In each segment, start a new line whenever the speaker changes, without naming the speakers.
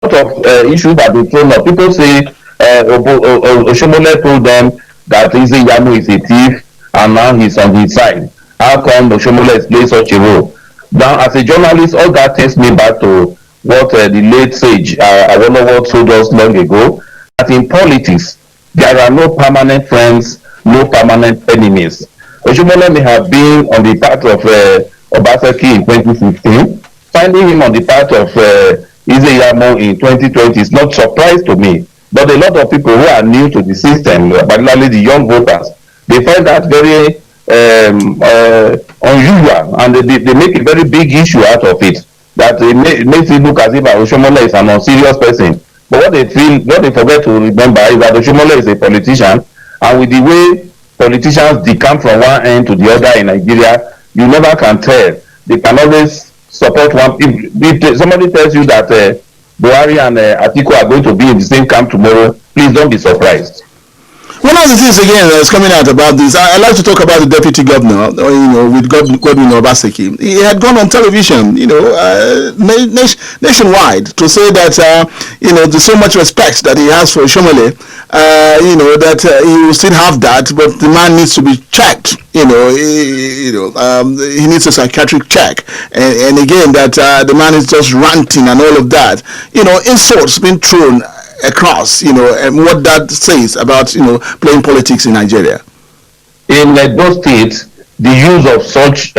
lot of issues have been thrown up. People say Oshomole told them that EHIZOJIE is a thief and now he's on his side. How come Oshomole is playing such a role? Now, as a journalist, all that takes me back to what the late sage Awolowo told us long ago, that in politics, there are no permanent friends, no permanent enemies. Oshomole may have been on the part of Obaseki in 2015. Finding him on the part of EHIZOJIE in 2020 is not surprise to me. But a lot of people who are new to the system, particularly the young voters, they find that very unusual, and they make a very big issue out of it. That it makes it look as if Oshomole is an unserious person. But what they forget to remember is that Oshomole is a politician, and with the way politicians decamp from one end to the other in Nigeria, you never can tell. They can always support one. If somebody tells you that Buhari and Atiku are going to be in the same camp tomorrow, please don't be surprised.
One of the things again that's coming out about this, I like to talk about the deputy governor, with Godwin Obaseki. He had gone on television, nationwide to say that, there's so much respect that he has for Oshomole, that he will still have that, but the man needs to be checked. He needs a psychiatric check, and again that the man is just ranting and all of that. Insults being thrown across, and what that says about playing politics in Nigeria.
In those states, the use of such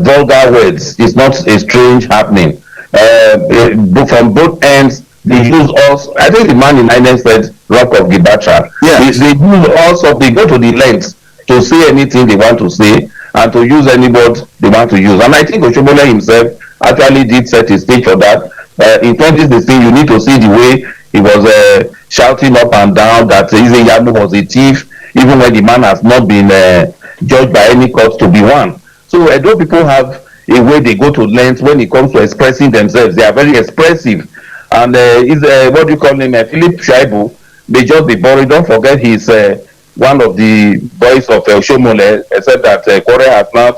vulgar words is not a strange happening. From both ends, they use also. I think the man in Island said Rock of Gibraltar.
Yes.
They use also. They go to the lengths to say anything they want to say and to use any word they want to use. And I think Oshomole himself actually did set a stage for that. In 2016, you need to see the way he was shouting up and down that EHIZOJIE was a thief, even when the man has not been judged by any court to be one. So Edo people have a way they go to length when it comes to expressing themselves. They are very expressive. And what do you call him? Philip Shaibu may just be boring. Don't forget he's one of the boys of Oshomole, except that Kore has now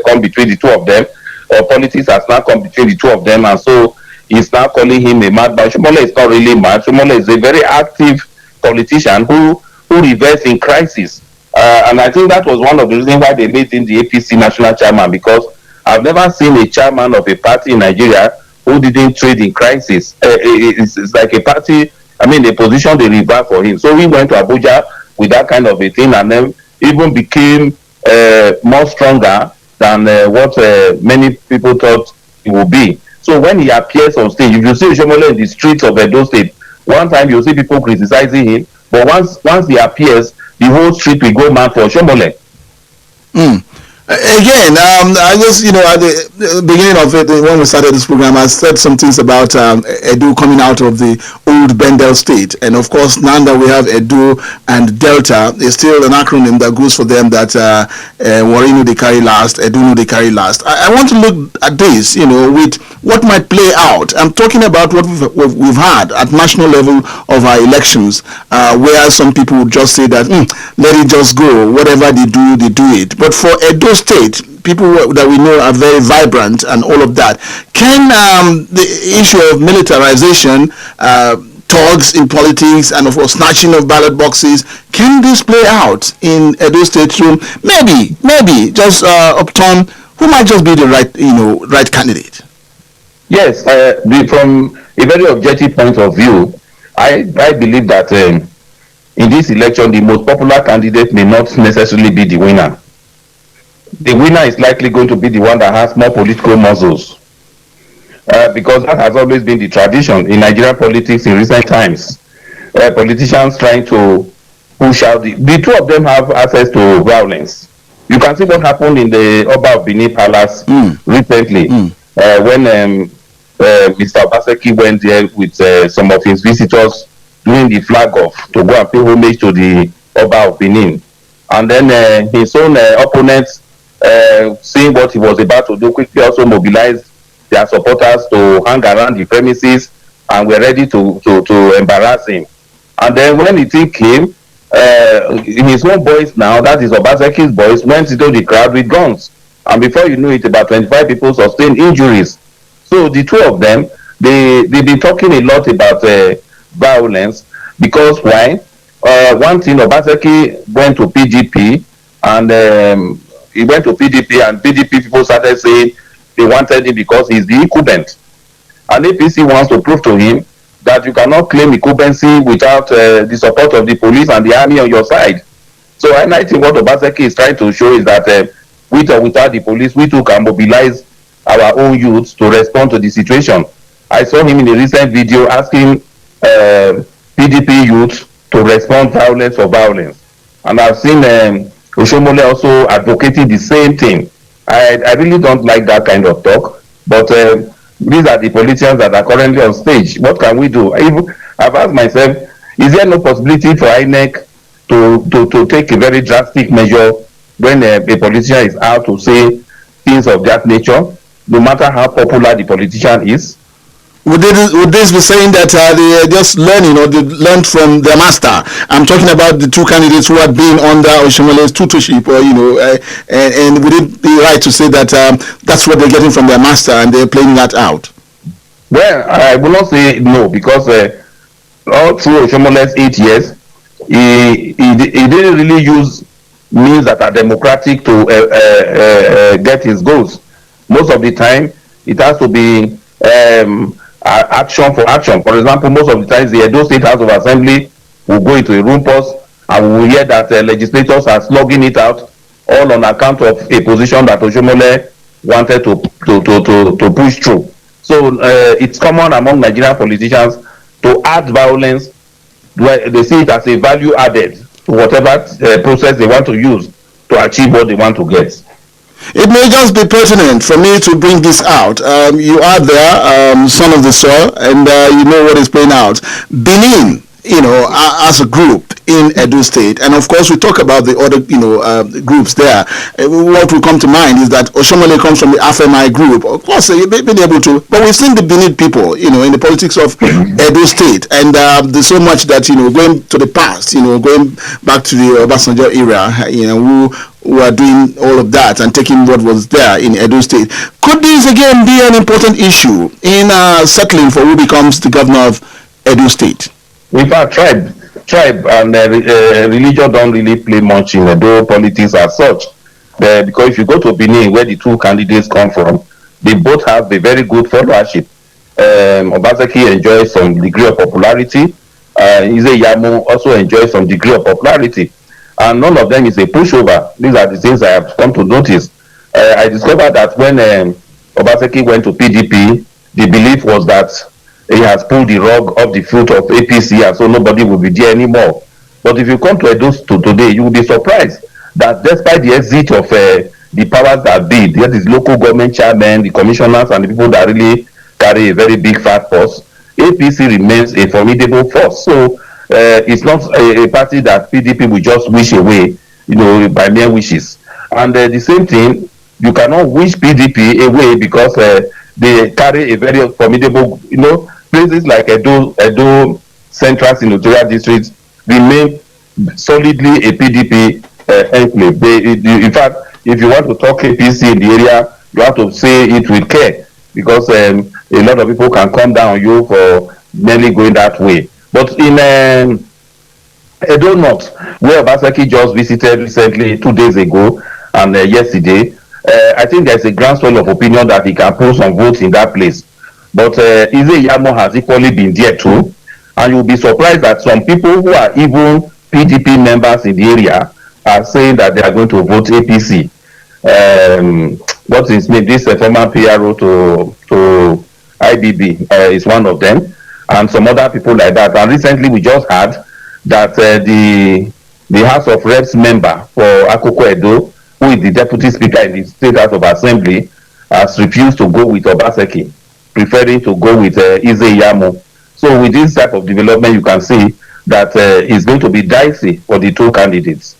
come between the two of them, or politics has now come between the two of them, and so he's now calling him a madman. Oshomole is not really mad. Oshomole is a very active politician who reverts in crisis. And I think that was one of the reasons why they made him the APC national chairman, because I've never seen a chairman of a party in Nigeria who didn't trade in crisis. It's like a party, a position they reserved for him. So he went to Abuja with that kind of a thing, and then even became more stronger than what many people thought he would be. So when he appears on stage, if you see Oshomole in the streets of Edo State, one time you see people criticizing him, but once he appears, the whole street will go mad for Oshomole.
Again, I just, at the beginning of it, when we started this program, I said some things about Edo coming out of the old Bendel state. And of course, now that we have Edo and Delta, it's still an acronym that goes for them that Warri they carry last, Edo they carry last. I want to look at this, with what might play out. I'm talking about what we've had at national level of our elections, where some people would just say that, let it just go, whatever they do it. But for Edo State, people that we know are very vibrant and all of that. Can the issue of militarization, thugs in politics, and of course snatching of ballot boxes, can this play out in Edo State through maybe just upturn who might just be the right candidate?
Yes, from a very objective point of view, I believe that in this election, the most popular candidate may not necessarily be the winner. The winner is likely going to be the one that has more political muscles, because that has always been the tradition in Nigerian politics in recent times. Politicians trying to push out the two of them have access to violence. You can see what happened in the Oba of Benin Palace recently, when Mr. Obaseki went there with some of his visitors doing the flag off to go and pay homage to the Oba of Benin, and then his own opponents, seeing what he was about to do, quickly also mobilized their supporters to hang around the premises and were ready to embarrass him. And then when the thing came, his own boys now, that is Obaseki's boys, went into the crowd with guns. And before you know it, about 25 people sustained injuries. So the two of them they've been talking a lot about violence, because why? One thing, Obaseki went to PDP, and he went to PDP, and PDP people started saying they wanted him because he's the incumbent. And APC wants to prove to him that you cannot claim incumbency without the support of the police and the army on your side. So I think what Obaseki is trying to show is that with or without the police, we too can mobilize our own youths to respond to the situation. I saw him in a recent video asking PDP youths to respond violence for violence. And I've seen Oshomole also advocating the same thing. I really don't like that kind of talk, but these are the politicians that are currently on stage. What can we do? I've asked myself, is there no possibility for INEC to take a very drastic measure when a politician is out to say things of that nature, no matter how popular the politician is?
Would this be saying that they are just learning, or they learned from their master? I'm talking about the two candidates who had been under Oshomole's tutorship, or and would it be right to say that that's what they're getting from their master and they're playing that out?
Well, I will not say no, because all through Oshomole's 8 years, he didn't really use means that are democratic to get his goals. Most of the time, it has to be action for action. For example, most of the times the Edo State House of Assembly will go into a room pause, and we will hear that legislators are slugging it out, all on account of a position that Oshomole wanted to push through. So it's common among Nigerian politicians to add violence where they see it as a value added to whatever process they want to use to achieve what they want to get.
It may just be pertinent for me to bring this out. You are there, son of the soil, and you know what is playing out. Benin, as a group in Edo State, and of course we talk about the other, groups there. What will come to mind is that Oshomole comes from the AFMI group. Of course, you've been able to, but we've seen the Benin people, in the politics of Edo State, and there's so much that going to the past, going back to the Obasanjo era, who are doing all of that and taking what was there in Edo State. Could this again be an important issue in settling for who becomes the governor of Edo State?
In fact, tribe and religion don't really play much in Edo politics as such. Because if you go to Benin, where the two candidates come from, they both have a very good followership. Obaseki enjoys some degree of popularity. Izeyamo also enjoys some degree of popularity. And none of them is a pushover. These are the things I have come to notice. I discovered that when Obaseki went to PDP, the belief was that he has pulled the rug off the foot of APC, and so nobody will be there anymore. But if you come to Edo today, you will be surprised that despite the exit of the powers that be, that is local government chairmen, the commissioners, and the people that really carry a very big fat force, APC remains a formidable force. So it's not a party that PDP will just wish away, by mere wishes. And the same thing, you cannot wish PDP away because they carry a very formidable, places like Edo Central Senatorial District remain solidly a PDP enclave. In fact, if you want to talk APC in the area, you have to say it with care, because a lot of people can come down on you for merely going that way. But in Edo North, where Obaseki just visited recently, 2 days ago, and yesterday, I think there's a groundswell of opinion that he can pull some votes in that place. But Izeyamo has equally been there too, and you'll be surprised that some people who are even PDP members in the area are saying that they are going to vote APC. What's his name? This former PRO to IBB is one of them, and some other people like that. And recently we just heard that the House of Reps member for Akoko Edo, who is the deputy speaker in the State House of Assembly, has refused to go with Obaseki, preferring to go with Izeyamo. So with this type of development, you can see that it's going to be dicey for the two candidates.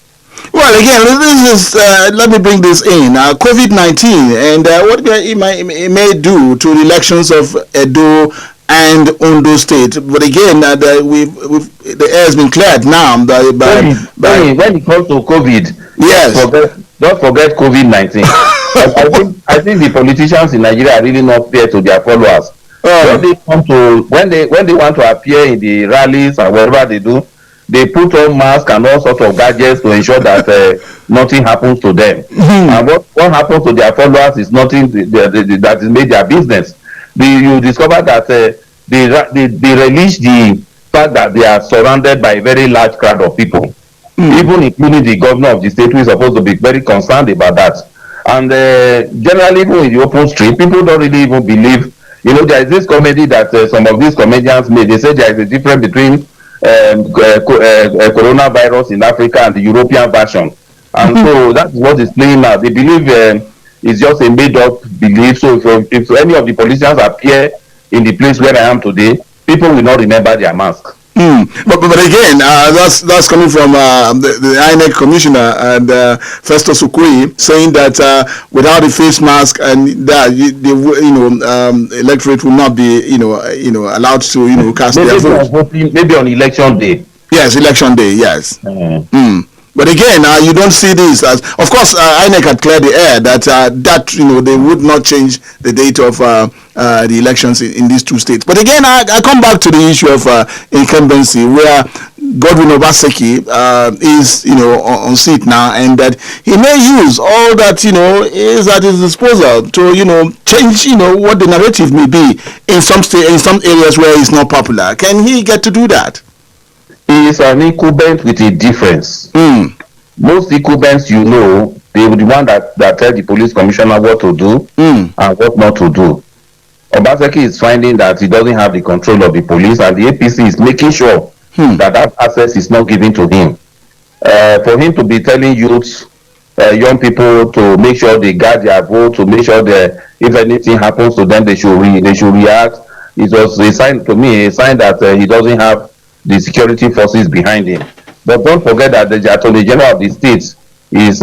Well, again, this is let me bring this in. COVID-19 and what it may do to the elections of Edo and Ondo State. But again, the air has been cleared now
when it comes to COVID.
Yes.
Don't forget COVID-19. I think the politicians in Nigeria are really not fair to their followers. When
Oh.
they come to when they want to appear in the rallies and whatever they do, they put on masks and all sorts of gadgets to ensure that nothing happens to them. And what happens to their followers is nothing that is made their business. You discover that they release the fact that they are surrounded by a very large crowd of people, even including the governor of the state, who is supposed to be very concerned about that. And generally, even in the open street, people don't really even believe. There is this comedy that some of these comedians made. They say there is a difference between coronavirus in Africa and the European version. And so that's what is playing now. They believe it's just a made-up belief. So if any of the politicians appear in the place where I am today, people will not remember their mask.
But again, that's coming from the INEC commissioner and Festus Ukui, saying that without a face mask and that the electorate will not be allowed to cast their vote.
Maybe on election day.
Yes, election day. Yes. But again, you don't see this as, of course, INEC had cleared the air that they would not change the date of the elections in these two states. But again, I come back to the issue of incumbency, where Godwin Obaseki is on seat now, and that he may use all that is at his disposal to change what the narrative may be in some areas where he's not popular. Can he get to do that?
He is an incumbent with a difference. Most incumbents, they were the one that tell the police commissioner what to do and what not to do. Obaseki is finding that he doesn't have the control of the police, and the APC is making sure that access is not given to him. For him to be telling youths, young people, to make sure they guard their vote, to make sure that if anything happens to them, they should react. It was a sign to me, that he doesn't have the security forces behind him. But don't forget that the Attorney General of the state is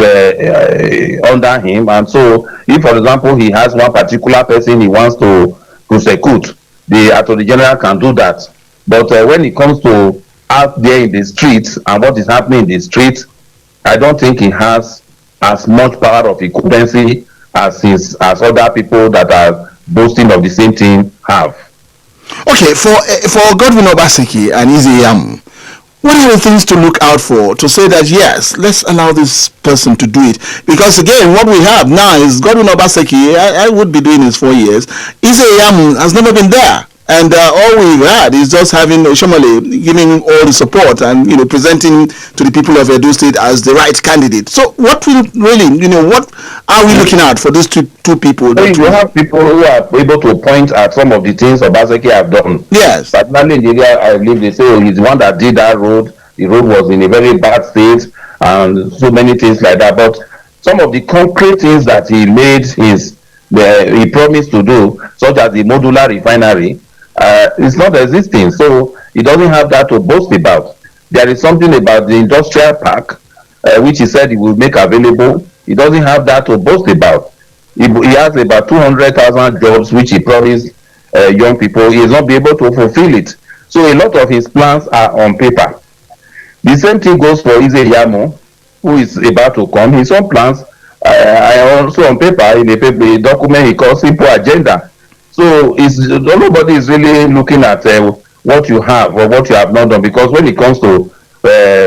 under him, and so if, for example, he has one particular person he wants to prosecute, the Attorney General can do that. But when it comes to out there in the streets and what is happening in the streets, I don't think he has as much power of incumbency as other people that are boasting of the same thing have.
Okay, for Godwin Obaseki and EHIZOJIE, what are the things to look out for to say that yes, let's allow this person to do it? Because again, what we have now is Godwin Obaseki, I would be doing this 4 years. EHIZOJIE has never been there. And all we've had is just having Oshomole giving all the support and presenting to the people of Edo State as the right candidate. So what will really, what are we looking at for these two people?
You have people who are able to point at some of the things Obaseki have done.
Yes.
Particularly in the area I live, they say he's the one that did that road. The road was in a very bad state and so many things like that. But some of the concrete things that he made he promised to do, such as the modular refinery, it's not existing, so he doesn't have that to boast about. There is something about the industrial park, which he said he will make available. He doesn't have that to boast about. He has about 200,000 jobs, which he promised young people. He is not be able to fulfill it. So a lot of his plans are on paper. The same thing goes for EHIZOJIE, who is about to come. His own plans are also on paper in a document he calls Simple Agenda. So nobody is really looking at what you have or what you have not done, because when it comes to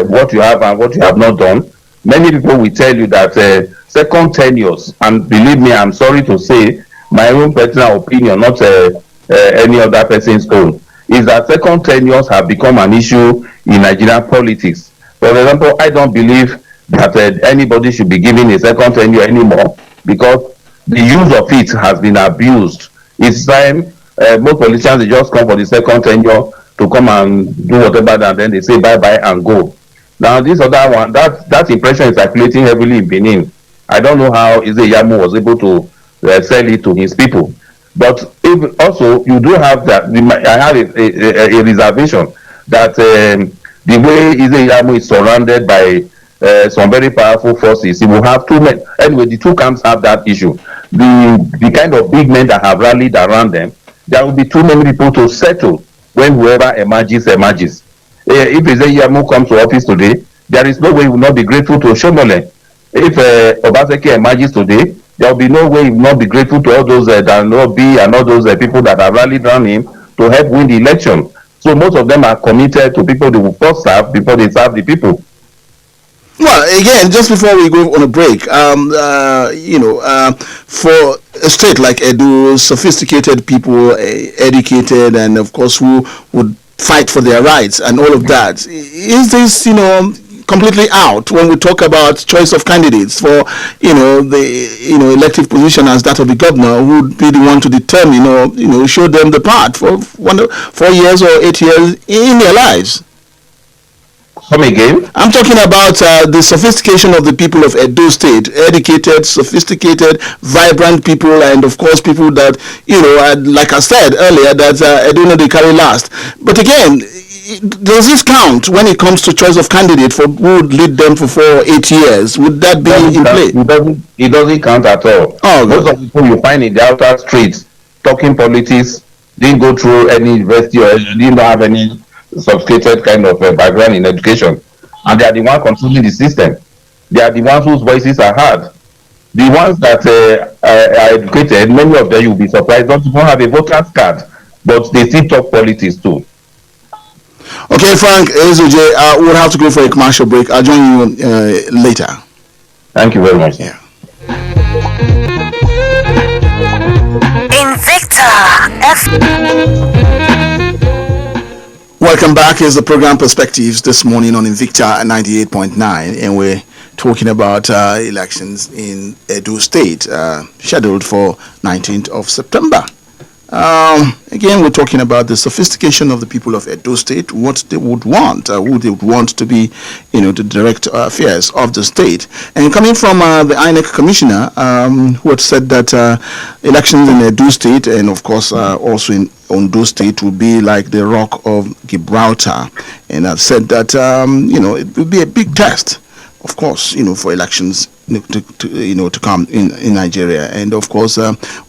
what you have and what you have not done, many people will tell you that second tenures, and believe me, I'm sorry to say, my own personal opinion, not any other person's own, is that second tenures have become an issue in Nigerian politics. For example, I don't believe that anybody should be given a second tenure anymore, because the use of it has been abused. It's time most politicians, they just come for the second tenure to come and do whatever, and then they say bye-bye and go. Now, this other one, that impression is circulating heavily in Benin. I don't know how EHIZOJIE was able to sell it to his people. But if also, you do have that, I have a reservation that the way EHIZOJIE is surrounded by some very powerful forces, it will have too many. Anyway, the two camps have that issue. The kind of big men that have rallied around them, there will be too many people to settle when whoever emerges. If EHIZOJIE comes to office today, there is no way we will not be grateful to Oshomole. If Obaseki emerges today, there will be no way he will not be grateful to all those that will be and all those people that have rallied around him to help win the election. So most of them are committed to people they will first serve before they serve the people.
Well, again, just before we go on a break, for a state like Edo, sophisticated people, educated, and of course who would fight for their rights and all of that, is this, completely out when we talk about choice of candidates for, the, elective position as that of the governor, who would be the one to determine or, show them the path for 4 years or 8 years in their lives?
Come again?
I'm talking about the sophistication of the people of Edo State, educated, sophisticated, vibrant people, and of course people that, like I said earlier, that Edo they carry last. But again, does this count when it comes to choice of candidate for who would lead them for 4 or 8 years? Would that be in play?
It doesn't count at all.
Oh,
most of the people you find in the outer streets talking politics didn't go through any university or didn't have any sophisticated kind of background in education, and they are the ones controlling the system. They are the ones whose voices are heard. The ones that are educated, many of them, you'll be surprised, don't even have a voter's card, but they still talk politics too.
Okay, Frank, EHIZOJIE, we'll have to go for a commercial break. I'll join you later.
Thank you very much.
Yeah. Welcome back. Here's the program Perspectives this morning on Invicta 98.9, and we're talking about elections in Edo State, scheduled for 19th of September. Again, we're talking about the sophistication of the people of Edo State, what they would want, who they would want to be, the direct affairs of the state. And coming from the INEC commissioner, who had said that elections in Edo State and, of course, also in Ondo State will be like the Rock of Gibraltar, and said that, it will be a big test, of course, for elections to come in Nigeria. And of course,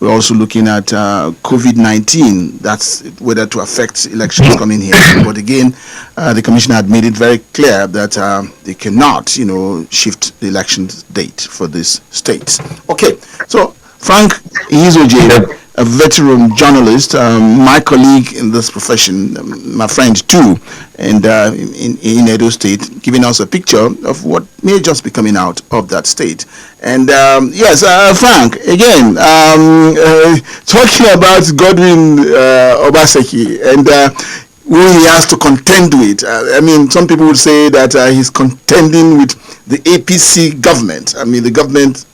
we're also looking at COVID-19. That's whether to affect elections coming here. But again, the commissioner had made it very clear that they cannot, shift the election date for this state. Okay, so Frank EHIZOJIE, a veteran journalist, my colleague in this profession, my friend too, and in Edo State, giving us a picture of what may just be coming out of that state. And yes, Frank, again, talking about Godwin Obaseki and who he has to contend with. Some people would say that he's contending with the APC government. The government,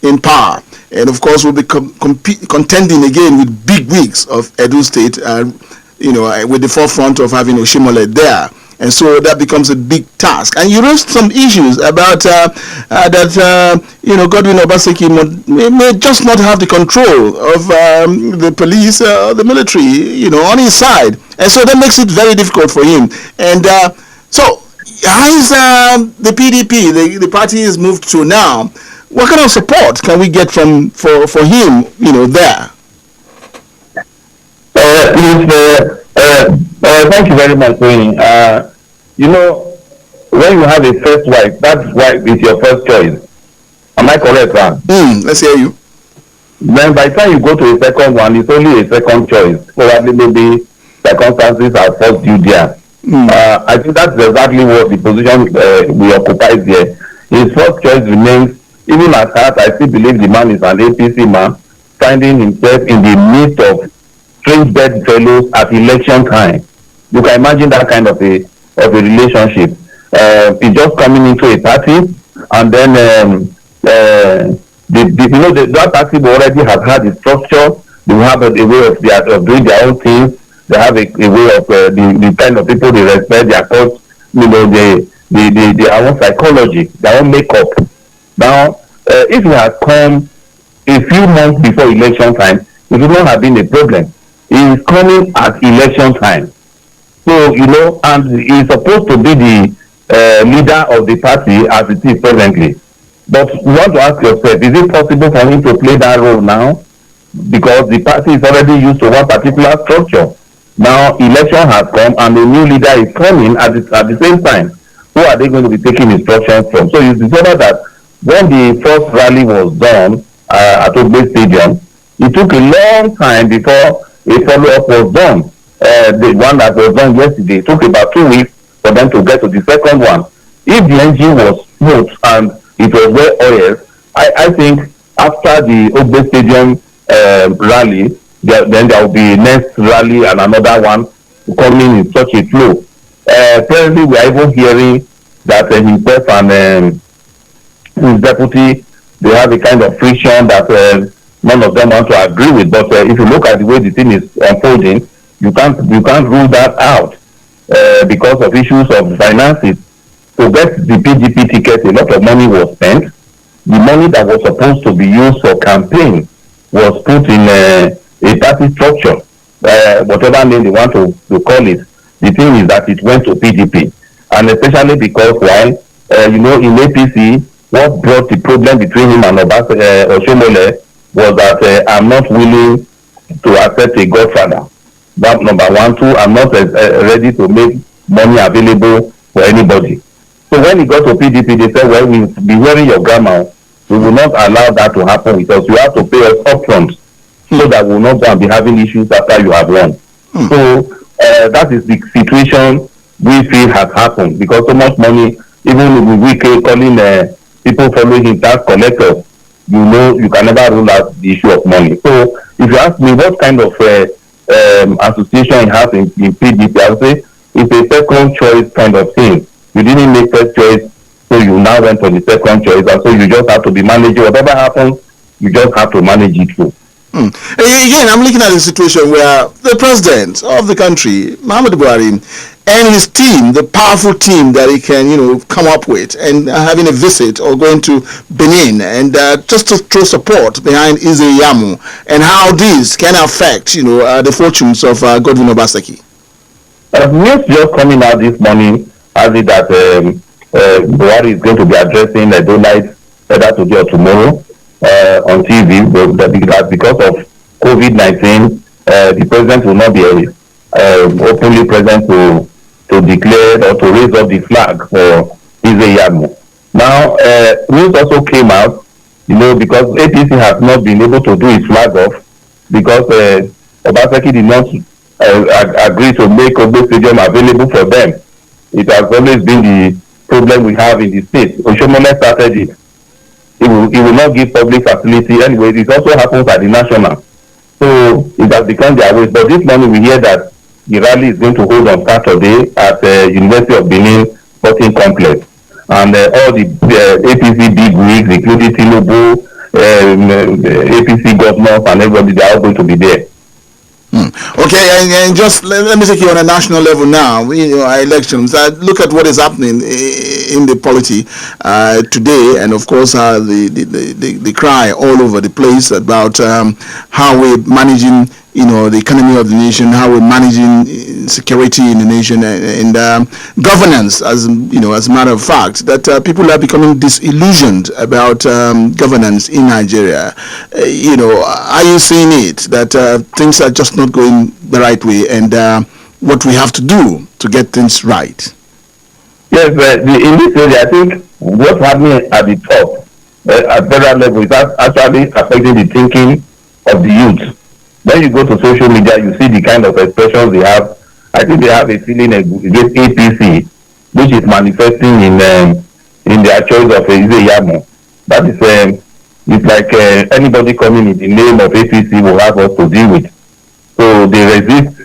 in power. And of course, we'll be contending again with big wigs of Edo State, with the forefront of having Oshimole there. And so that becomes a big task. And you raised some issues about that, Godwin Obaseki may just not have the control of the police, the military, on his side. And so that makes it very difficult for him. And so how is the PDP, the party is moved to now? What kind of support can we get for him, there?
Thank you very much, Tony. When you have a first wife, that wife is your first choice. Am I correct, Ram?
Let's hear you.
Then by the time you go to a second one, it's only a second choice. Probably maybe circumstances have forced you there. I think that's exactly what the position we occupy there. His first choice remains, even at heart, I still believe the man is an APC man, finding himself in the midst of strange bedfellows at election time. You can imagine that kind of a relationship. He's just coming into a party, and then that party already have had a structure. They have a way of doing their own things. They have a way of the kind of people they respect, their thoughts, their own psychology, their own makeup. Now, if he had come a few months before election time, it would not have been a problem. He is coming at election time. So, and he is supposed to be the leader of the party as it is presently. But you want to ask yourself, is it possible for him to play that role now? Because the party is already used to one particular structure. Now, election has come and a new leader is coming at the same time. Who are they going to be taking instructions from? So you discover that when the first rally was done at Ogbe Stadium, it took a long time before a follow-up was done. The one that was done yesterday took about 2 weeks for them to get to the second one. If the engine was smooth and it was well oiled, I think after the Ogbe Stadium rally, then there will be next rally and another one coming in such a flow. Presently, we are even hearing that himself and his deputy, they have a kind of friction that none of them want to agree with. But if you look at the way the thing is unfolding, you can't rule that out because of issues of finances. To get the PDP ticket, a lot of money was spent. The money that was supposed to be used for campaign was put in a party structure, whatever name they want to call it. The thing is that it went to PDP, and especially because while in APC, what brought the problem between him and Oshomole was that I'm not willing to accept a godfather. That number one. Two, I'm not ready to make money available for anybody. So when he got to PDP, they said, well, we'll be hearing your grandma. We will not allow that to happen because you have to pay us upfront so that we will not go and be having issues after you have won. So that is the situation we feel has happened because so much money, even with we calling people following him tax collectors, you can never rule out the issue of money. So if you ask me what kind of association he has in PDP, I would say it's a second choice kind of thing. You didn't make first choice, so you now went for the second choice, and so you just have to be managing whatever happens. You just have to manage it through.
Again, I'm looking at a situation where the president of the country, Muhammadu Buhari, and his team, the powerful team that he can, come up with, and having a visit or going to Benin and just to throw support behind EHIZOJIE and how this can affect, the fortunes of Godwin Obaseki.
News just coming out this morning has it that Buhari is going to be addressing the daylight either today or tomorrow on TV, but because of COVID-19, the president will not be openly present to declare or to raise up the flag for EHIZOJIE. Now, news also came out, because APC has not been able to do its flag off because Obaseki did not agree to make Ogbe Stadium available for them. It has always been the problem we have in the state. Oshomole started it. It will not give public facility anyway. It also happens at the national. So it has become their ways. But this morning we hear that the rally is going to hold on Saturday at University of Benin Sporting Complex. And all the APC big wigs, including Tinubu, APC governors and everybody, they are all going to be there.
Okay, and just let me take you on a national level now. Our elections. Look at what is happening in the polity today, and of course the cry all over the place about how we're managing, the economy of the nation, how we're managing security in the nation, and governance. As as a matter of fact, that people are becoming disillusioned about governance in Nigeria. Are you seeing it that things are just not going the right way, and what we have to do to get things right?
Yes, in this area, I think what's happening at the top, at federal level, is actually affecting the thinking of the youth. When you go to social media, you see the kind of expressions they have. I think they have a feeling against APC, which is manifesting in their choice of EHIZOJIE. That is, it's like anybody coming in the name of APC will have us to deal with. So they resist.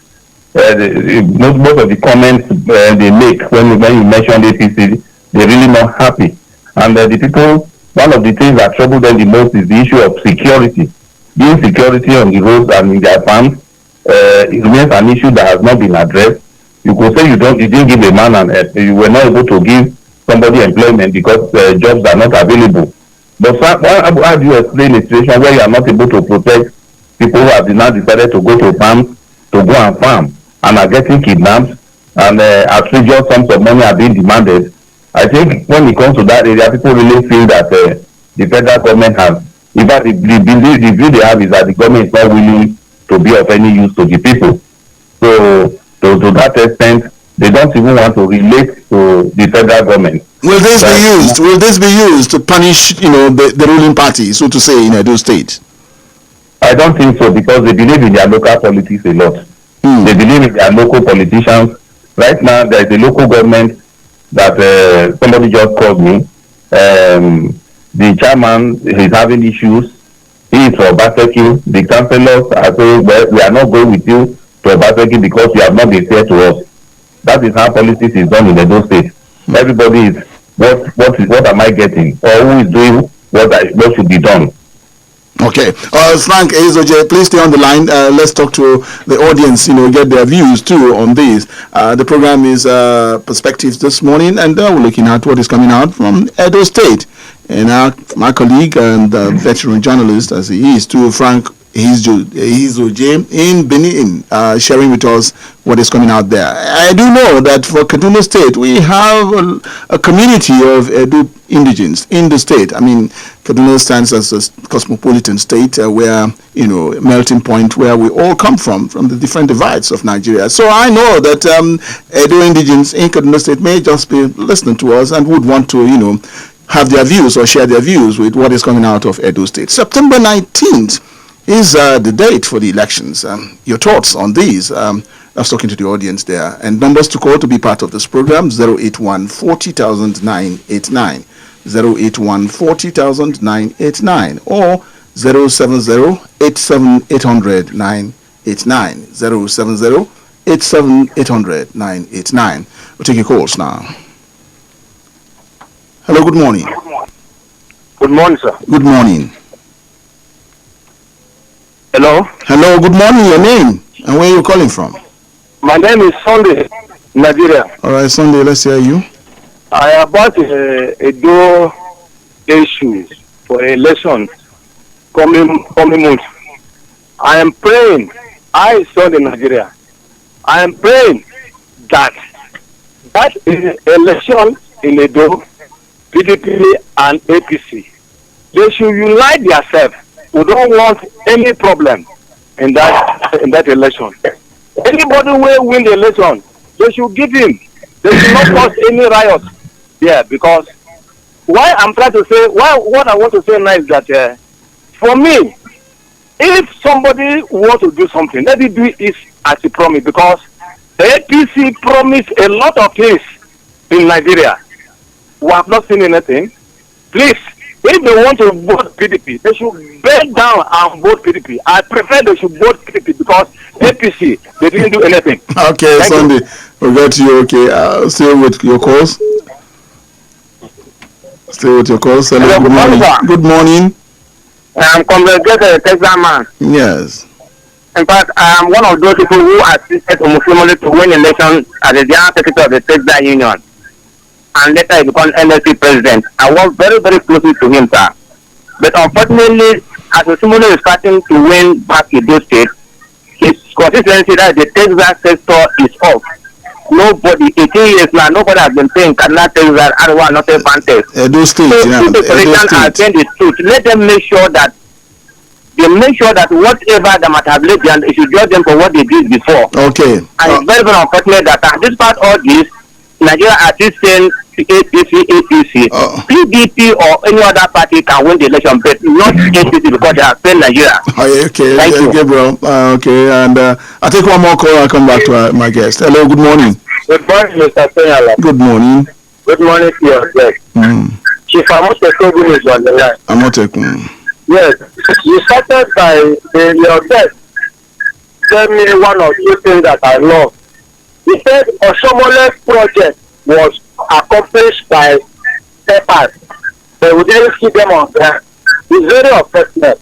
Most of the comments they make when you mention APC, they're really not happy. And the people, one of the things that trouble them the most is the issue of security. The insecurity on the roads and in their farms, it remains an issue that has not been addressed. You could say you didn't give a man you were not able to give somebody employment because jobs are not available. But how do you explain a situation where you are not able to protect people who have now decided to go to farms to go and farm and are getting kidnapped and outrageous sums of money are being demanded? I think when it comes to that area, people really feel that the federal government has, in fact, the view they have is that the government is not willing to be of any use to the people. So to that extent, they don't even want to relate to the federal government.
Will this be used? Will this be used to punish, the ruling party, so to say, in Edo State?
I don't think so, because they believe in their local politics a lot. They believe in their local politicians. Right now, there is a local government that somebody just called me. The chairman is having issues. He is for Obaseki. The councillors are saying, well, we are not going with you to Obaseki because you have not been fair to us. That is how politics is done in Edo State. Everybody is, what am I getting? Or who is doing what should be done?
Okay. Frank EHIZOJIE, please stay on the line. Let's talk to the audience, get their views too on this. The program is Perspectives this morning, and we're looking at what is coming out from Edo State. And my colleague and veteran journalist, as he is too, Frank EHIZOJIE in Benin, sharing with us what is coming out there. I do know that for Kaduna State, we have a community of Edo indigenes in the state. I mean, Kaduna stands as a cosmopolitan state where, melting point where we all come from the different divides of Nigeria. So I know that Edo indigenes in Kaduna State may just be listening to us and would want to, have their views or share their views with what is coming out of Edo State. September 19th is the date for the elections. Your thoughts on these? I was talking to the audience there. And numbers to call to be part of this program, 081 40989, 081 40989, or 070 87800 989, 070 87800 989. We'll take your calls now. Hello, good morning.
Good morning, sir.
Good morning.
Hello?
Hello, good morning. Your name and where are you calling from?
My name is Sunday, Nigeria.
All right, Sunday, let's hear you.
I about Edo issues for election coming month. I am praying, Sunday, Nigeria. I am praying that election in Edo, PDP and APC, they should unite themselves. We don't want any problem in that election. Anybody who will win the election, they should give him. They should not cause any riot. Yeah, because what I want to say now is that for me, if somebody wants to do something, let it do it as a promise, because the APC promised a lot of things in Nigeria. We have not seen anything. Please, if they want to vote PDP, they should bend down and vote PDP. I prefer they should vote PDP because APC, they didn't do anything.
Okay,
Thank
Sunday, we'll get to you. Okay, still with your calls. Hello,
good morning.
Good morning.
I'm congratulating Texas man.
Yes.
In fact, I am one of those people who assisted Omuslimole to win election as the General Secretary of the Texas Union. And later he became NLC president. I worked very, very closely to him, sir. But unfortunately, as Omuslimole is starting to win back in those states, his consistency that the Texas sector is off. Nobody, 18 years now, nobody has been saying cannot Texas, Iowa, not a fantastic.
Those states,
so if the president has said the truth, let them make sure that whatever they might have lived, they should judge them for what they did before.
Okay.
And it's very, very unfortunate that despite all this, Nigeria are still saying APC, PDP or any other party can win the election, but not APC because they have failed Nigeria.
Okay,
thank you.
Gabriel. Okay, and I'll take one more call. I'll come back to my guest. Hello, good morning.
Good morning, Mr. Senyala.
Good morning.
Good morning to your guest. Chief Amotekun is on the line.
Amotekun.
Yes, you started by your guest. Tell me one or two things that I love. He said Oshomole's project was accomplished by papers, but we didn't see them on ground. It's very unfortunate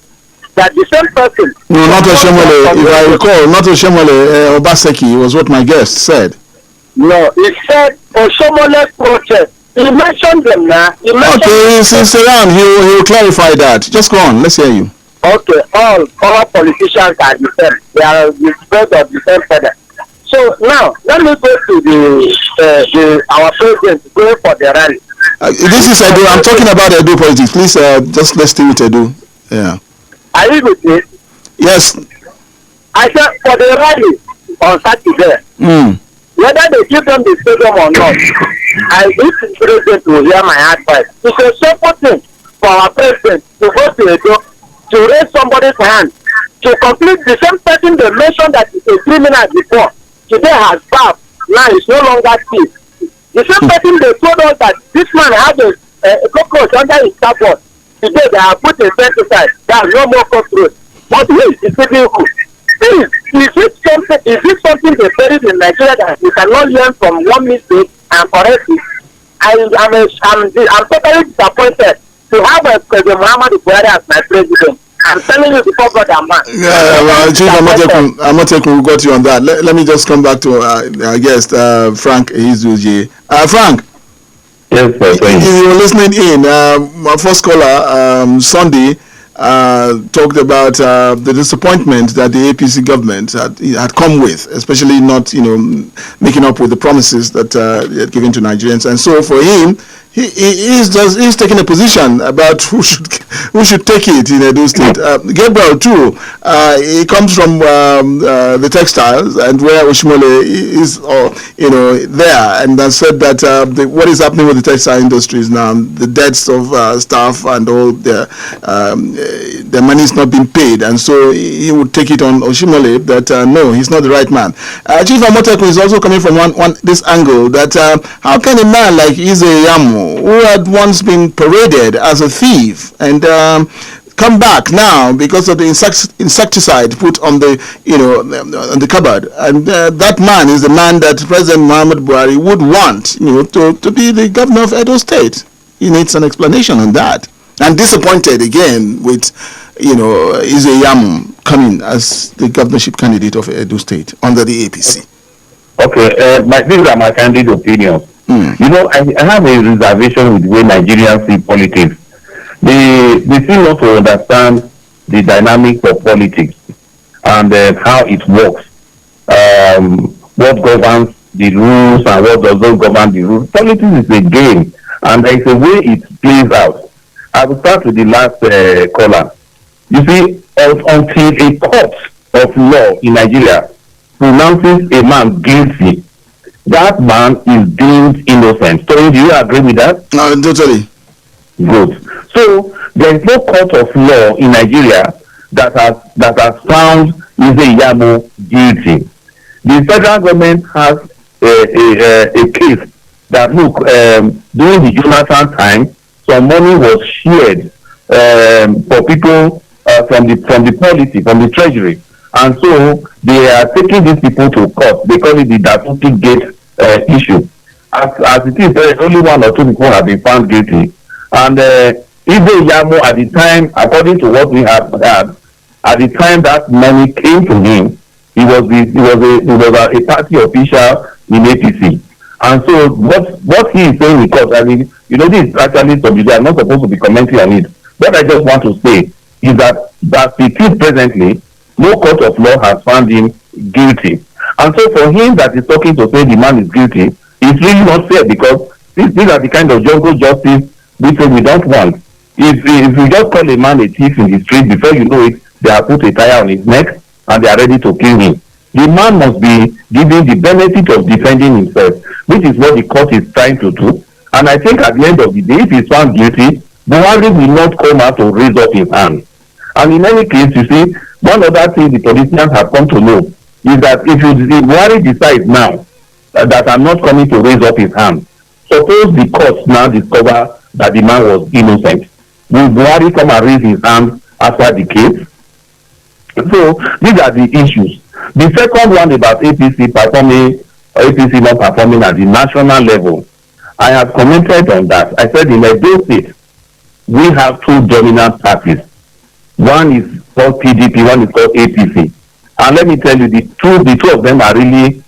that the same person.
No, not Oshomole. If I recall, not Oshomole. Obaseki was what my guest said.
No, he said Oshomole's project. He mentioned them now.
Okay, he's around. He'll clarify that. Just go on. Let's hear you.
Okay, all politicians are the same. They are the spread of the same feather. So now, let me go to our president going for the rally.
This is Edo. I'm talking about Edo politics. Please, just let's stay with Edo. Yeah.
Are you with me?
Yes.
I said for the rally on Saturday, whether they give them the stadium or not, I if the president will hear my advice, it's a simple thing for our president to go to Edo to raise somebody's hand to complete the same person they mentioned that is a criminal before. Today has served, now is no longer thief. The same person they told us that this man had a cockroach under his cupboard. Today they have put a pesticide. There are no more cockroach. But he is deceiving who? Please, is it something they buried in Nigeria that we cannot learn from one mistake and correct it? I'm totally disappointed to have a President Muhammadu Buhari as my president. I'm telling you before God and man.
Yeah, well, Chief Amotekun, we got you on that. Let me just come back to our guest, Frank EHIZOJIE. Frank.
Yes, sir.
If you were listening in, my first caller, Sunday, talked about the disappointment that the APC government had come with, especially not, making up with the promises that they had given to Nigerians. And so for him, he's taking a position about who should take it in Edo State. Gabriel too, he comes from the textiles, and where Oshimole is, there, and has said that what is happening with the textile industries now, the deaths of staff and all the money is not being paid, and so he would take it on Oshimole that no, he's not the right man. Chief Amotekun is also coming from this angle that how can a man like Ize who had once been paraded as a thief and come back now because of the insecticide put on the on the cupboard, and that man is the man that President Muhammadu Buhari would want to be the governor of Edo State. He needs an explanation on that. And disappointed again with Ize coming as the governorship candidate of Edo State under the APC.
Okay, these are my candid opinions. I have a reservation with the way Nigerians see politics. They seem not to understand the dynamics of politics and how it works. What governs the rules and what does not govern the rules. Politics is a game, and there is a way it plays out. I will start with the last caller. You see, until a court of law in Nigeria pronounces a man guilty, that man is deemed innocent. So do you agree with that?
No, totally.
Good. So there is no court of law in Nigeria that has found Ize guilty. The federal government has a case that during the Jonathan time, some money was shared for people from the policy, from the treasury, and so they are taking these people to court. They call it the Dasuki Gate issue. As it is, there is only one or two people have been found guilty, and Ize at the time, according to what we have had, at the time that money came to him, he was a party official in APC. And so what he is saying in court, this is actually something I'm not supposed to be commenting on it. What I just want to say is that it is presently, no court of law has found him guilty. And so for him that is talking to say the man is guilty, it's really not fair, because these are the kind of jungle justice we don't want. If you just call a man a thief in the street, before you know it, they have put a tire on his neck and they are ready to kill him. The man must be given the benefit of defending himself, which is what the court is trying to do. And I think at the end of the day, if he's found guilty, Buhari will not come out to raise up his hand. And in any case, you see, one other thing the politicians have come to know is that if Buhari decides now that I'm not coming to raise up his hand, suppose the court now discover that the man was innocent, will Buhari come and raise his hand after the case? So these are the issues. The second one about APC not performing at the national level, I have commented on that. I said in Edo State, we have two dominant parties. One is called PDP, one is called APC. And let me tell you, the two of them are really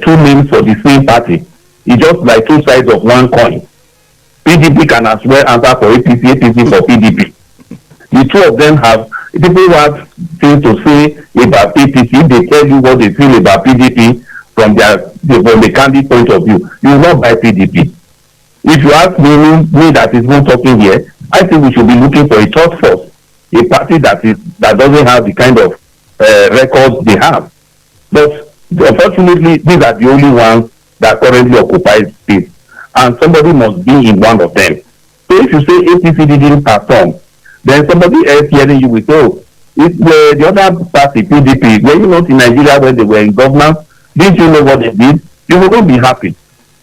two names for the same party. It's just like two sides of one coin. PDP can as well answer for APC, APC for PDP. The two of them have, people who have things to say about APC, they tell you what they feel about PDP from the candidate point of view. You will not buy PDP. If you ask me that is not talking here, I think we should be looking for a third force, a party that doesn't have the kind of records they have. But unfortunately, these are the only ones that currently occupy space. and somebody must be in one of them. So if you say APC didn't perform, then somebody else hearing you will say, oh, if the other party, PDP, were you not in Nigeria when they were in government? Didn't you know what they did? You will not be happy.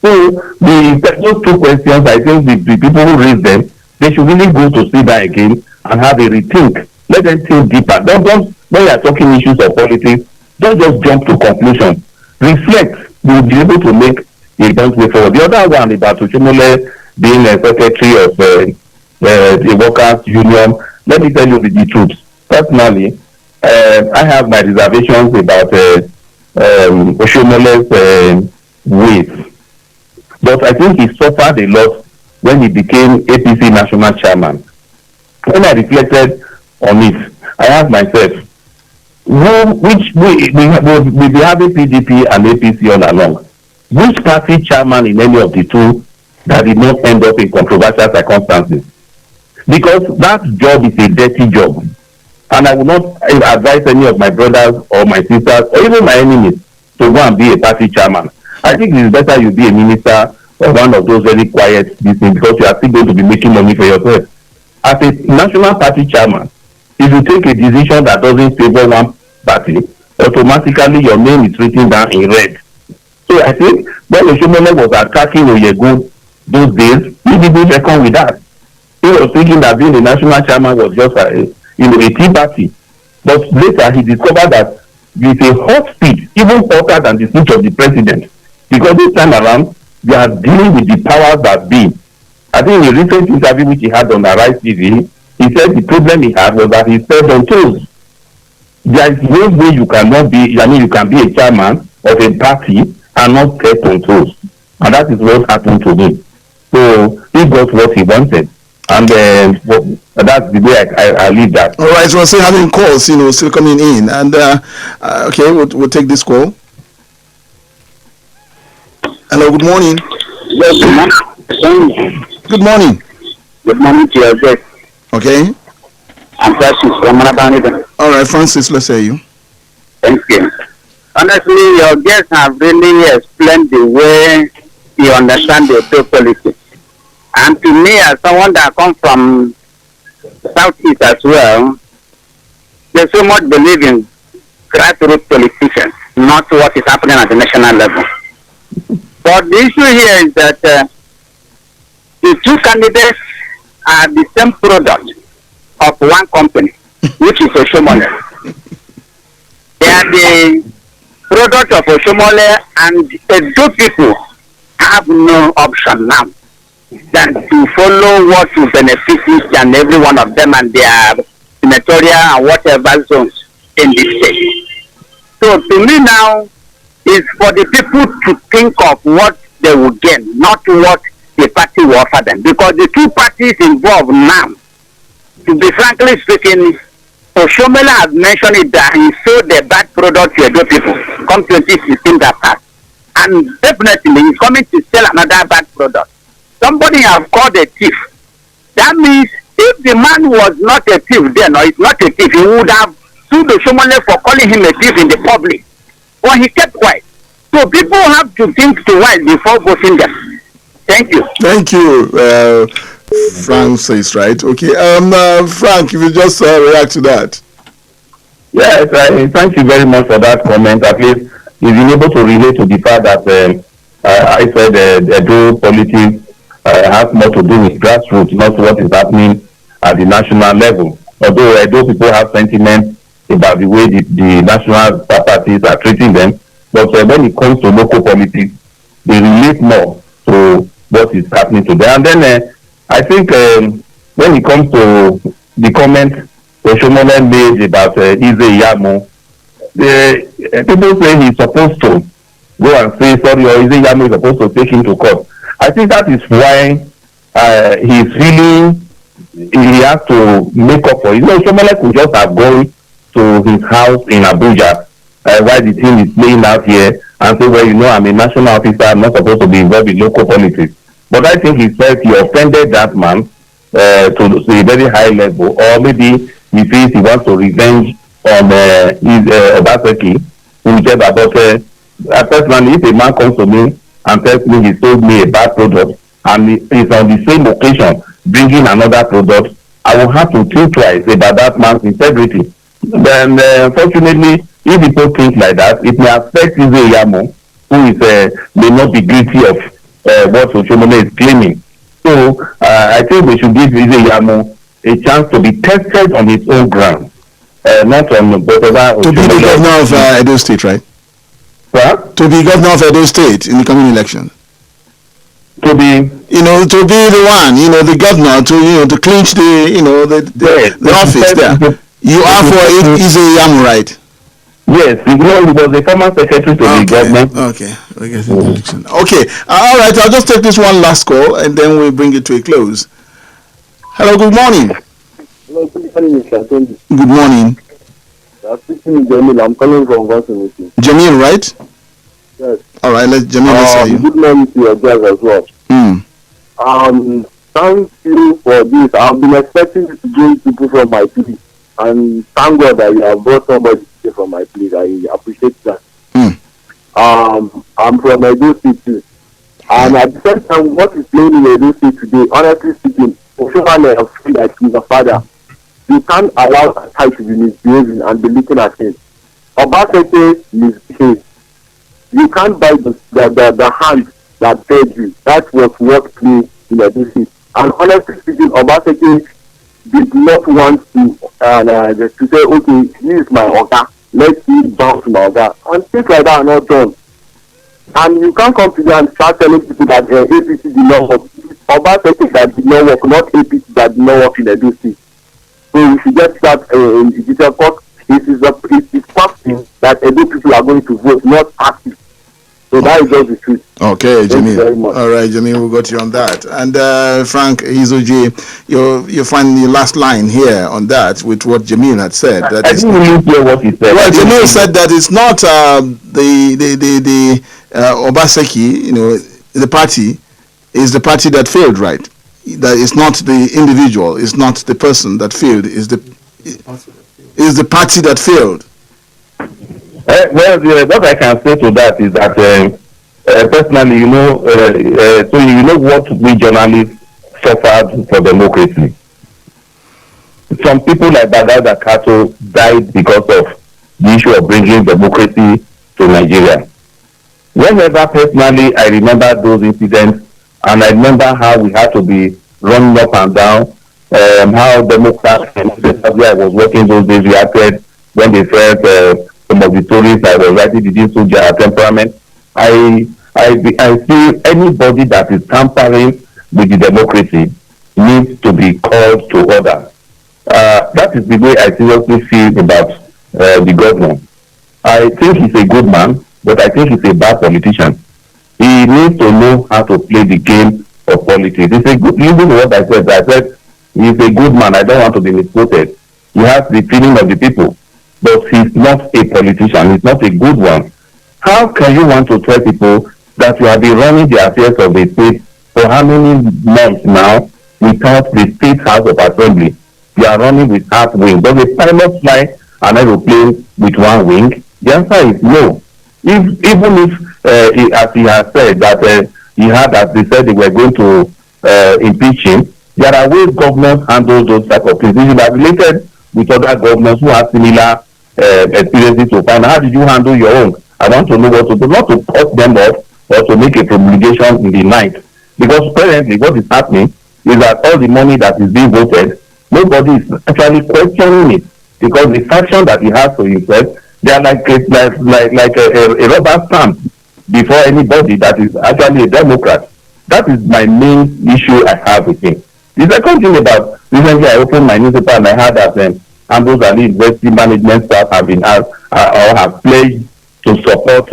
So those two questions, I think the people who raise them, they should really go to sit down again and have a rethink. Let them think deeper. Don't when you are talking issues of politics, don't just jump to conclusions. Reflect. You will be able to make a joint way forward. The other one about Oshomole being a secretary of the workers' union, let me tell you the truth. Personally, I have my reservations about Oshomole's ways. But I think he suffered a lot when he became APC national chairman. When I reflected on it, I asked myself, which we be having PDP and APC all along. Which party chairman in any of the two that did not end up in controversial circumstances? Because that job is a dirty job. And I would not advise any of my brothers or my sisters or even my enemies to go and be a party chairman. I think it is better you be a minister or one of those very quiet things because you are still going to be making money for yourself. As a national party chairman, if you take a decision that doesn't favor one party, automatically your name is written down in red. So I think when Oshomole was attacking Oyego those days, he didn't reckon with that. He was thinking that being the national chairman was just a tea party. But later he discovered that with a hot speed, even hotter than the speech of the president, because this time around, they are dealing with the powers that be. I think in a recent interview which he had on Arise TV, he said the problem he had was that he stepped on toes. There is no way you cannot be, you can be a chairman of a party and not step on toes. And that is what happened to him. So he got what he wanted. And that's the way I leave that.
All right, so we're still having calls, still coming in. And, okay, we'll take this call. Hello, good morning.
Yes,
good morning.
Good morning to your guest.
Okay.
I'm Francis from Manabani.
All right, Francis, let's hear you.
Thank you. Honestly, your guests have really explained the way you understand the politics. And to me, as someone that comes from Southeast as well, they so much believe in grassroots politicians, not what is happening at the national level. But the issue here is that the two candidates are the same product of one company, which is Oshomole. They are the product of Oshomole, and the two people have no option now than to follow what will benefit each and every one of them and their senatorial and whatever zones in the state. So to me now, is for the people to think of what they will gain, not what the party will offer them. Because the two parties involved now, to be frankly speaking, Oshomole has mentioned it that he sold the bad product to Edo people come 2016 that passed. And definitely he's coming to sell another bad product. Somebody has called a thief. That means if the man was not a thief then, or is not a thief, he would have sued Oshomole for calling him a thief in the public. But he kept quiet. So people have to think twice before voting them. Thank you.
Thank you, Francis, right? Okay. Frank, if you just react to that.
Yes, thank you very much for that comment. At least you've been able to relate to the fact that I said Edo politics has more to do with grassroots, not what is happening at the national level. Although Edo people have sentiments about the way the national parties are treating them, but when it comes to local politics, they relate more to what is happening to them. And then I think when it comes to the comment Oshomole made about EHIZOJIE, people say he's supposed to go and say sorry, or EHIZOJIE is supposed to take him to court. I think that is why he's feeling he has to make up for it. Oshomole could just have gone to his house in Abuja while the team is playing out here and say, well, I'm a national officer, I'm not supposed to be involved in local politics. But I think he felt he offended that man to a very high level, or maybe he feels he wants to revenge on his Obaseki, whichever. But personally, if a man comes to me and tells me he sold me a bad product, and is on the same occasion bringing another product, I will have to think twice about that man's integrity. Then, unfortunately, if people think like that, it may affect Ize Yamo, who is may not be guilty of what Oshomole is claiming. So, I think we should give Ize Yamo a chance to be tested on its own ground, not on whatever.
To be the governor of Edo State, right?
What?
To be governor of Edo State in the coming election.
To be,
to be the one, the governor, to clinch the office there. You are for it, Ize Yamo, right?
yes, he was a former secretary to the government.
Okay, we get the election. Okay, all right. I'll just take this one last call and then we'll bring it to a close. Hello, good morning.
Hello, good morning, Mr. Tony.
Good morning.
I'm speaking to Jamil. I'm calling from Wisconsin.
Jamil, right?
Yes.
All right, Jamil, let's hear you.
Good morning to your guys as well. Thank you for this. I've been expecting you to bring people from my place, and thank God that you have brought somebody from my place. I appreciate that. I'm from Edo State too. And at the same time, what is playing in Edo State today, honestly speaking, Oshomole has feel like he's a father. You can't allow a child to be misbehaving and be looking at him. Obaseki misbehaved. You can't buy the hand that fed you. That was what played in Edo State. And honestly speaking, Obaseki did not want to say, okay, this is my order. Let me bounce my order. And things like that are not done. And you can't come to them and start telling people that APC did not work. Obaseki that did not work, not APC that did not work in Edo State. So we should get that in digital court. It is fasting that Edo people are going to vote, not active. So that is just the truth.
Okay, Jamil. All right, Jamil, we got you on that. And Frank EHIZOJIE, you find the last line here on that with what Jamil had said. That
I didn't really hear what he said.
Well, Jamil said that it's not the Obaseki, the party is the party that failed, right? That it's not the individual, it's not the person that failed, is the party that failed.
Well, what I can say to that is that personally, so you know what we journalists suffered for democracy. Some people like Bagada Kato died because of the issue of bringing democracy to Nigeria. Whenever personally I remember those incidents, and I remember how we had to be running up and down, how Democrats and I was working those days reacted when they felt some of the stories I was writing didn't suit their temperament. I feel anybody that is tampering with the democracy needs to be called to order. That is the way I seriously feel about the governor. I think he's a good man, but I think he's a bad politician. He needs to know how to play the game of politics. It's a good, even what I said he's a good man. I don't want to be misquoted. He has the feeling of the people, but he's not a politician. He's not a good one. How can you want to tell people that you have been running the affairs of the state for how many months now without the State House of Assembly? You are running with half wing. Does a pilot fly an aeroplane with one wing? The answer is no. Even if, as he has said, that he had, as they said, they were going to impeach him, there are ways governors handle those type of things. You should have related with other governors who have similar experiences to find how did you handle your own. I want to know what to do, not to cut them off or to make a promulgation in the night. Because currently what is happening is that all the money that is being voted, nobody is actually questioning it. Because the faction that he has to himself, they are like a rubber stamp before anybody that is actually a Democrat. That is my main issue I have with him. The second thing about, recently I opened my newspaper and I heard that Ambrose Ali University management staff have been asked or have pledged to support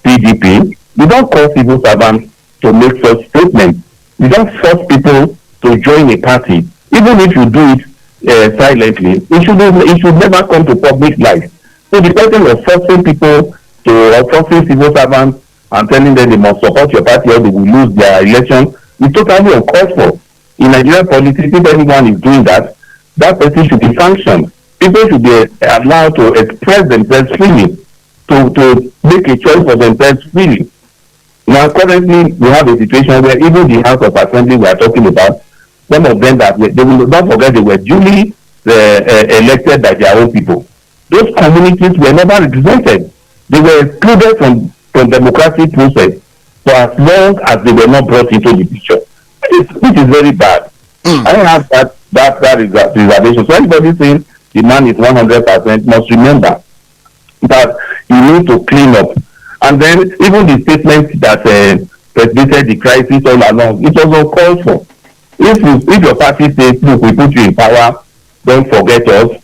PDP. You don't call civil servants to make such statements. You don't force people to join a party. Even if you do it silently, it should never come to public life. So the question of forcing people or forcing civil servants and telling them they must support your party or they will lose their election is totally uncalled for. In Nigerian politics, if anyone is doing that, that person should be sanctioned. People should be allowed to express themselves freely, to make a choice for themselves freely. Now, currently, we have a situation where even the House of Assembly we are talking about, some of them that they will not forget they were duly elected by their own people. Those communities were never represented. They were excluded from democratic process for as long as they were not brought into the picture, which is very bad. I have that reservation. So anybody saying the man is 100% must remember that you need to clean up. And then even the statement that preceded the crisis all along, it was uncalled for. If your party says, look, we put you in power, don't forget us.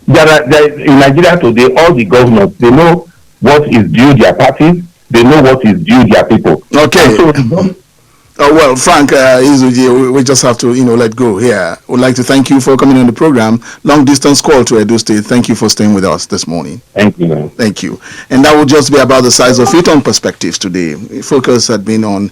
There in Nigeria today, all the governors, they know what is due their parties, they know what is due their people.
Okay.
So,
well, Frank, EHIZOJIE, we just have to, let go here. We'd like to thank you for coming on the program. Long distance call to Edo State. Thank you for staying with us this morning.
Thank you, man.
Thank you. And that will just be about the size of it on Perspectives today. Focus had been on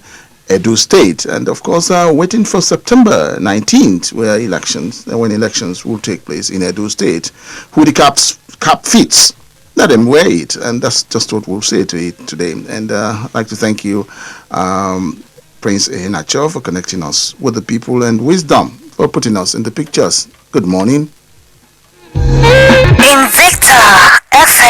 Edo State, and of course, waiting for September 19th, when elections will take place in Edo State. Who the cap fits, let them wear it, and that's just what we'll say to it today. And I'd like to thank you, Prince EHINACHO, for connecting us with the people, and Wisdom for putting us in the pictures. Good morning.
Invicta.